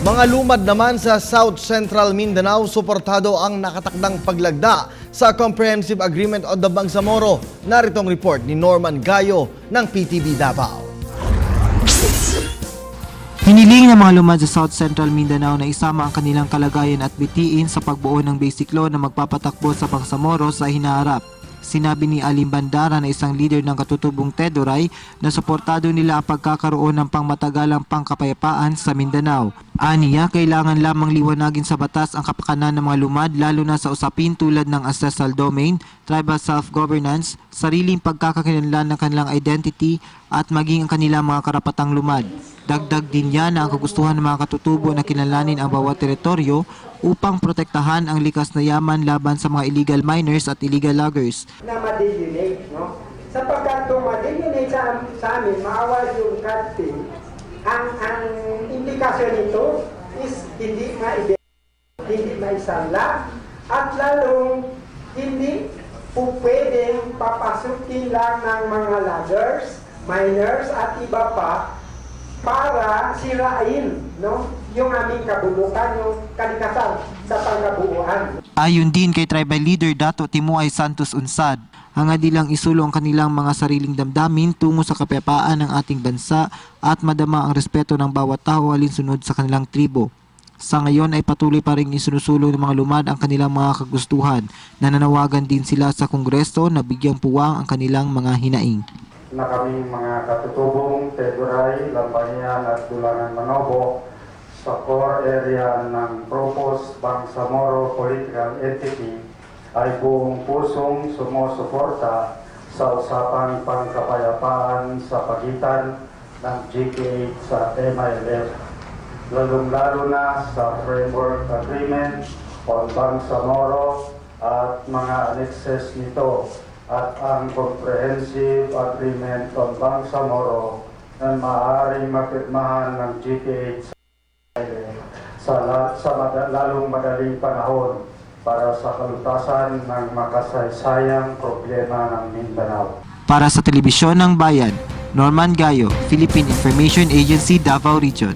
Mga lumad naman sa South Central Mindanao, suportado ang nakatakdang paglagda sa Comprehensive Agreement on the Bangsamoro. Naritong report ni Norman Gayo ng PTV Davao. Hiniling ng mga lumad sa South Central Mindanao na isama ang kanilang kalagayan at bitiin sa pagbuo ng basic law na magpapatakbo sa Bangsamoro sa hinaharap. Sinabi ni Alim Bandara na isang leader ng katutubong Tedoray na suportado nila ang pagkakaroon ng pangmatagalang pangkapayapaan sa Mindanao. Aniya, kailangan lamang liwanagin sa batas ang kapakanan ng mga lumad lalo na sa usapin tulad ng ancestral domain, tribal self-governance, sariling pagkakakilanlan ng kanilang identity at maging ang kanilang mga karapatang lumad. Dagdag din niya na ang kagustuhan ng mga katutubo na kinalanin ang bawat teritoryo upang protektahan ang likas na yaman laban sa mga illegal miners at illegal loggers. Na ma-delineate, no? Sapagkat kung ma-delineate sa amin, maawal yung cutting, ang implikasyon nito is hindi maisanla at lalong hindi po pwedeng papasukin lang ng mga loggers, miners at iba pa para sirain, no, yung aming kabulukan, yung kalikasan sa pangkabuuan. Ayon din kay tribal leader Dato Timuay Santos Unsad, hangadilang isulong ang kanilang mga sariling damdamin tungo sa kapayapaan ng ating bansa at madama ang respeto ng bawat tao alinsunod sa kanilang tribo. Sa ngayon ay patuloy pa rin isinusulong ng mga lumad ang kanilang mga kagustuhan. Nananawagan din sila sa Kongreso na bigyang puwang ang kanilang mga hinaing. Na kaming mga katutubong Tedoray, Lambayan at Dulangan Manobo sa core area ng Propos Bangsamoro Political Entity ay buong pusong sumusuporta sa usapang pangkapayapaan sa pagitan ng GK sa MILF, lalong-lalo na sa Framework Agreement on Bangsamoro at mga annexes nito at ang Comprehensive Agreement on Bangsamoro na maaaring mapirmahan ng GPH sa lalong madaling panahon para sa kalutasan ng makasaysayang problema ng Mindanao. Para sa Telebisyon ng Bayan, Norman Gayo, Philippine Information Agency, Davao Region.